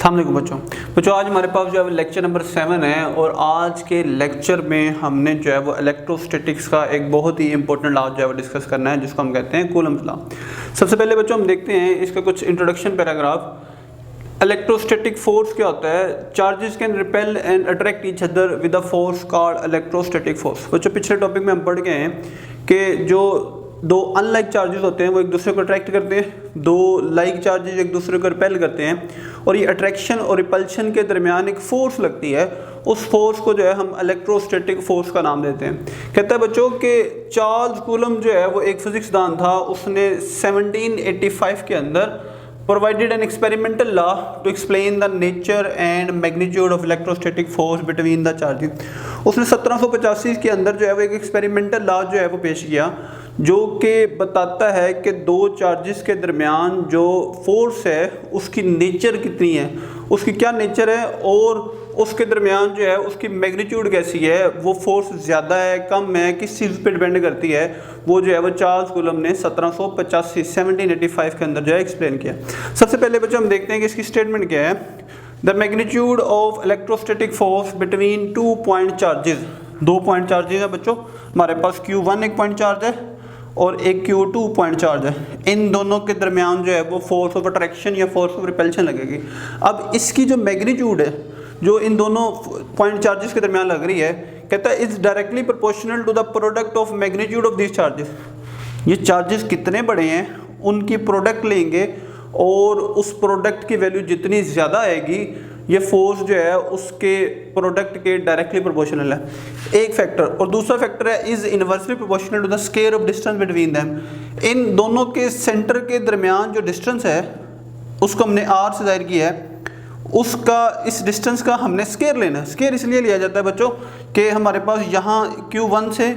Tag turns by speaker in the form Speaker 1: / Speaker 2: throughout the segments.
Speaker 1: अस्सलाम बच्चों आज हमारे पास जो है लेक्चर नंबर 7 है और आज के लेक्चर में हमने जो है वो इलेक्ट्रोस्टैटिक्स का एक बहुत ही इंपॉर्टेंट लॉ जो है वो डिस्कस करना है जिसको हम कहते हैं कूलम्स लॉ। सबसे पहले बच्चों हम देखते हैं इसका कुछ इंट्रोडक्शन पैराग्राफ। इलेक्ट्रोस्टैटिक फोर्स क्या होता है? Charges can repel and attract each other with a force called electrostatic force. बच्चों पिछले टॉपिक में हम पढ़ गए हैं कि जो दो अनलाइक चार्जेस होते हैं वो एक दूसरे को अट्रैक्ट करते हैं, दो लाइक चार्जेस एक दूसरे को रिपेल करते हैं और ये अट्रैक्शन और रिपल्शन के दरमियान एक फोर्स लगती है। उस फोर्स को जो है हम इलेक्ट्रोस्टैटिक फोर्स का नाम देते हैं। कहता है बच्चों कि चार्ल्स कूलम जो है वो एक फिजिक्सदान था, उसने 1785 के अंदर provided an experimental law to explain the nature and magnitude of electrostatic force between the charges। उसने 1785 के अंदर जो है वो एक एक्सपेरिमेंटल लॉ जो है वो पेश किया जो कि बताता है कि दो चार्जेस के दरमियान जो फोर्स है उसकी नेचर कितनी है, उसकी क्या नेचर है और उसके दरमियान जो है उसकी मैग्नीट्यूड कैसी है, वो फोर्स ज़्यादा है कम है किस चीज़ पे डिपेंड करती है। वो जो है वो चार्ल्स कूलम ने 1785 के अंदर जो है एक्सप्लेन किया। सबसे पहले बच्चों हम देखते हैं कि इसकी स्टेटमेंट क्या है। The magnitude of electrostatic force between 2 point charges. 2 point charges है बच्चों, हमारे पास Q1 एक पॉइंट चार्ज है और एक Q2 पॉइंट चार्ज है। इन दोनों के दरमियान जो है वो फोर्स ऑफ अट्रैक्शन या फोर्स ऑफ रिपल्शन लगेगी। अब इसकी जो मैग्नीट्यूड है जो इन दोनों पॉइंट चार्जेस के दरमियान लग रही है, कहता है is directly proportional to the product of magnitude of this charges. ये चार्जेस कितने बड़े हैं उनकी प्रोडक्ट लेंगे और उस प्रोडक्ट की वैल्यू जितनी ज़्यादा आएगी ये फोर्स जो है उसके प्रोडक्ट के डायरेक्टली प्रोपोर्शनल है, एक फैक्टर। और दूसरा फैक्टर है is inversely proportional to the square of distance between them. इन दोनों के सेंटर के दरमियान जो डिस्टेंस है उसको हमने r से जाहिर किया है, उसका इस डिस्टेंस का हमने स्क्वायर लेना है। स्क्वायर इसलिए लिया जाता है बच्चों कि हमारे पास यहाँ Q1 से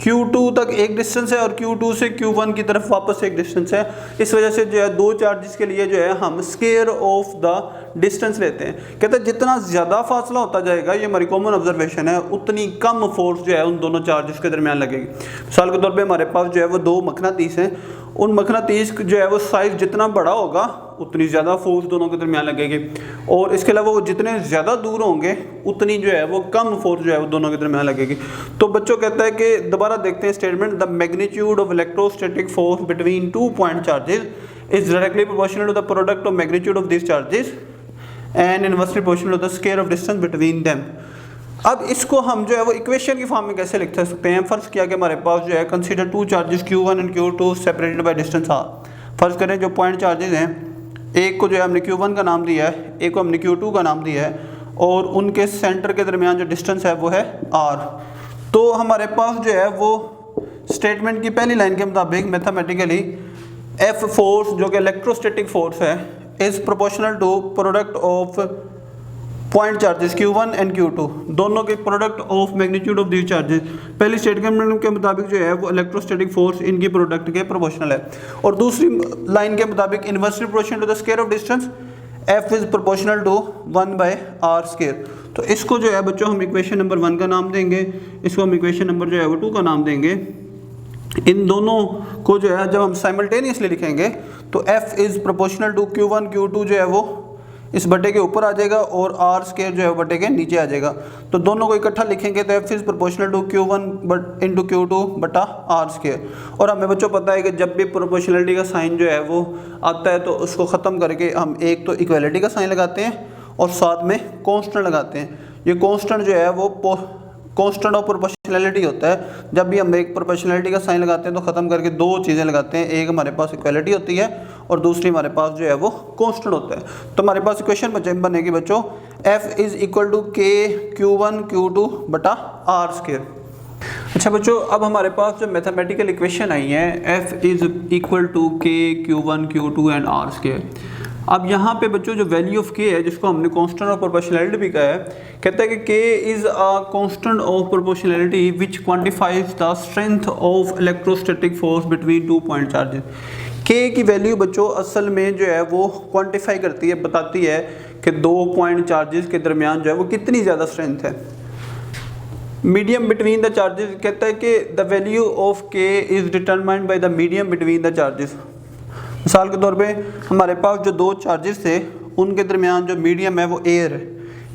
Speaker 1: Q2 तक एक डिस्टेंस है और Q2 से Q1 की तरफ वापस एक डिस्टेंस है। इस वजह से जो है दो चार्जेस के लिए जो है हम स्क्वायर ऑफ द डिस्टेंस लेते हैं। कहते हैं जितना ज़्यादा फासला होता जाएगा, ये हमारी कॉमन ऑब्जर्वेशन है, उतनी कम फोर्स जो है उन दोनों चार्जेस के दरमियान लगेगी। मिसाल के तौर पे हमारे पास जो है वो दो मकनातीस हैं, उन मकनातीस जो है वो साइज़ जितना बड़ा होगा उतनी ज़्यादा फोर्स दोनों के दरमियान लगेगी और इसके अलावा वो जितने ज़्यादा दूर होंगे उतनी जो है वो कम फोर्स जो है वो दोनों के दरमियान लगेगी। तो बच्चों कहता है कि दोबारा देखते हैं statement. The magnitude of electrostatic force between 2 point charges is directly proportional to the product of magnitude of this charges and inversely proportional to the square of distance between them. अब इसको हम जो है वो इक्वेशन की form में कैसे लिख सकते हैं? फर्ज किया कि हमारे पास जो है consider 2 charges Q1 and Q2 separated by distance r। फर्ज करें जो पॉइंट चार्जेस हैं, एक को जो है हमने Q1 का नाम दिया है, एक को हमने Q2 का नाम दिया है और उनके सेंटर के दरमियान जो डिस्टेंस है वो है r। तो हमारे पास जो है वो स्टेटमेंट की पहली लाइन के मुताबिक मैथमेटिकली F फोर्स जो कि इलेक्ट्रोस्टैटिक फोर्स है is proportional to product of point charges Q1 and Q2, दोनों के product of magnitude of these charges. पहली स्टेटमेंट के मुताबिक जो है वो इलेक्ट्रोस्टैटिक फोर्स इनकी प्रोडक्ट के प्रोपोर्शनल है और दूसरी लाइन के मुताबिक inversely proportional to the square of distance F is proportional to 1/r square. तो इसको जो है बच्चों हम इक्वेशन नंबर 1 का नाम देंगे, इसको हम इक्वेशन नंबर जो है वो 2 का नाम देंगे। इन दोनों को जो है जब हम साइमल्टेनियसली लिखेंगे तो F is proportional to Q1 Q2 जो है वो इस बटे के ऊपर आ जाएगा और r स्क्वायर जो है बटे के नीचे आ जाएगा। तो दोनों को इकट्ठा लिखेंगे तो F is proportional to Q1 into Q2 बटा r स्क्वायर। और हमें बच्चों पता है कि जब भी प्रोपोर्शनलिटी का साइन जो है वो आता है तो उसको ख़त्म करके हम एक तो इक्वलिटी का साइन लगाते हैं और साथ में कॉन्स्टेंट लगाते हैं। ये कॉन्स्टेंट जो है वो कॉन्स्टेंट ऑफ प्रोपोर्शनलिटी होता है। जब भी हम एक प्रोपोर्शनलिटी का साइन लगाते हैं तो ख़त्म करके दो चीज़ें लगाते हैं, एक हमारे पास इक्वलिटी होती है और दूसरी हमारे पास जो है वो कॉन्स्टेंट होता है। तो हमारे पास इक्वेशन बनेगी बच्चों F is equal to K Q1 Q2 बटा r स्क्वायर। अच्छा बच्चों, अब हमारे पास जो मैथमेटिकल इक्वेशन आई है F is equal to K Q1 Q2 and r square. अब यहाँ पे बच्चों जो वैल्यू ऑफ K है जिसको हमने कांस्टेंट ऑफ प्रोपोर्शनैलिटी भी कहा है, कहता है कि K is a constant of proportionality which quantifies the strength of electrostatic force between 2 point charges. K की वैल्यू बच्चों असल में जो है वो क्वांटिफाई करती है, बताती है कि 2 पॉइंट चार्जेस के दरमियान जो है वो कितनी ज़्यादा स्ट्रेंथ है। मीडियम बिटवीन द चार्जेस, कहता है कि the value of K is determined by the medium between the charges. मिसाल के तौर पे हमारे पास जो दो चार्जेस थे उनके दरमियान जो मीडियम है वो एयर है।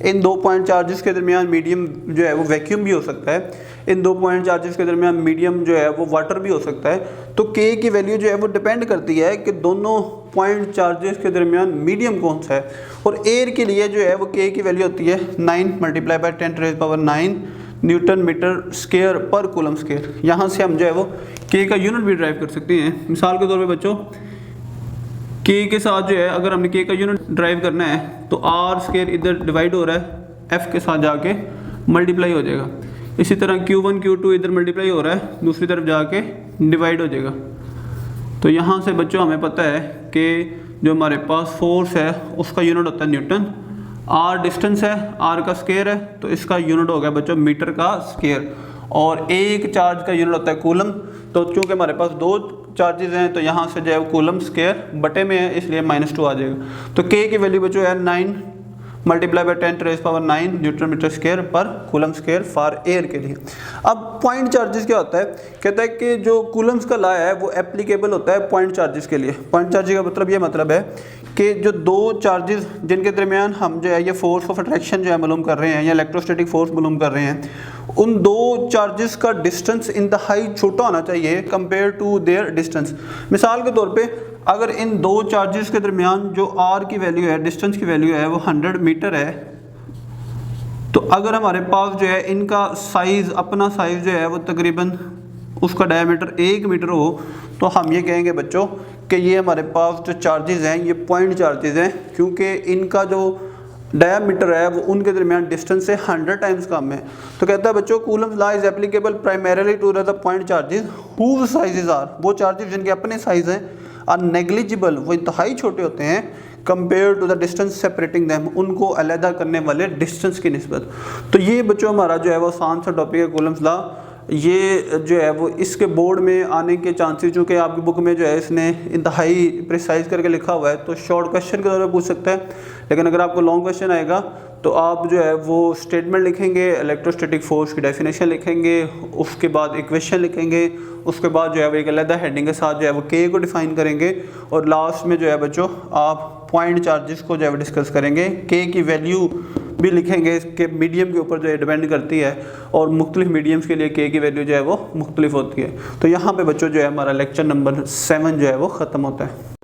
Speaker 1: इन 2 पॉइंट चार्जेस के दरमियान मीडियम जो है वो वैक्यूम भी हो सकता है, इन 2 पॉइंट चार्जेस के दरमियान मीडियम जो है वो वाटर भी हो सकता है। तो के की वैल्यू जो है वो डिपेंड करती है कि दोनों पॉइंट चार्जेस के दरमियान मीडियम कौन सा है। और एयर के लिए जो है वो के की वैल्यू होती है 9 × 10⁻⁹ न्यूटन मीटर स्क्वायर पर कूलम स्क्वायर। यहाँ से हम जो है वो के का यूनिट भी ड्राइव कर सकते हैं। मिसाल के तौर पे बच्चों के के साथ जो है अगर हमने के का यूनिट ड्राइव करना है तो आर स्क्वायर इधर डिवाइड हो रहा है, एफ के साथ जाके मल्टीप्लाई हो जाएगा। इसी तरह Q1 Q2 इधर मल्टीप्लाई हो रहा है, दूसरी तरफ जाके डिवाइड हो जाएगा। तो यहाँ से बच्चों हमें पता है कि जो हमारे पास फोर्स है उसका यूनिट होता है न्यूटन, आर डिस्टेंस है, आर का स्क्वायर है तो इसका यूनिट हो गया बच्चों मीटर का स्क्वायर, और एक चार्ज का यूनिट होता है कूलम। तो चूँकि हमारे पास 2 चार्जेस हैं तो यहाँ से जो है कूलम स्क्वायर बटे में है इसलिए -2 आ जाएगा। तो के की वैल्यू बच्चों है 9 × 10⁻⁹ न्यूटन मीटर स्क्वायर पर कूलम स्क्वायर फॉर एयर के लिए। अब पॉइंट चार्जेस क्या होता है, कहता है कि जो कूलम्स का लॉ है वो एप्लीकेबल होता है पॉइंट चार्जेस के लिए। पॉइंट चार्जेस का मतलब ये मतलब है कि जो 2 चार्जेस जिनके दरमियान हम जो है ये फोर्स ऑफ अट्रैक्शन जो है मालूम कर रहे हैं या इलेक्ट्रोस्टैटिक फोर्स मालूम कर रहे हैं, उन 2 चार्जेस का डिस्टेंस इंतहाई छोटा होना चाहिए कंपेयर टू देयर डिस्टेंस। मिसाल के तौर पे अगर इन 2 चार्जेस के दरमियान जो आर की वैल्यू है, डिस्टेंस की वैल्यू है वो 100 मीटर है, तो अगर हमारे पास जो है इनका साइज़, अपना साइज़ जो है वो तकरीबन उसका डायमीटर 1 मीटर हो, तो हम ये कहेंगे बच्चों कि ये हमारे पास जो चार्जेस हैं ये पॉइंट चार्जेस हैं, क्योंकि इनका जो डायमीटर है वो उनके दरमियान डिस्टेंस से 100 टाइम्स कम है। तो कहता है बच्चों Coulomb's law is applicable primarily to the point charges whose sizes are, वो चार्जेस जिनके अपने साइज हैं, आर नेग्लिजिबल, वो इंतहाई छोटे होते हैं compare to the distance separating them, उनको अलहदा करने वाले डिस्टेंस की निस्बत। तो ये बच्चों हमारा जो है वो आसान सा टॉपिक है कूलम्स लॉ। ये जो है वो इसके बोर्ड में आने के चांसेस, चूँकि आपकी बुक में जो है इसने इंतहाई प्रिसाइज करके लिखा हुआ है तो शॉर्ट क्वेश्चन के तौर पर पूछ सकता है, लेकिन अगर आपको लॉन्ग क्वेश्चन आएगा तो आप जो है वो स्टेटमेंट लिखेंगे, इलेक्ट्रोस्टैटिक फोर्स की डेफिनेशन लिखेंगे, उसके बाद इक्वेशन लिखेंगे, उसके बाद जो है वो एक अलग हेडिंग के साथ जो है वो के को डिफाइन करेंगे, और लास्ट में जो है बच्चों आप पॉइंट चार्जेस को जो है डिस्कस करेंगे। के की वैल्यू भी लिखेंगे, इसके मीडियम के ऊपर जो है डिपेंड करती है, और मुख्तलिफ मीडियम्स के लिए के की वैल्यू जो है वो मुख्तलिफ होती है। तो यहाँ पे बच्चों जो है हमारा लेक्चर नंबर 7 जो है वो ख़त्म होता है।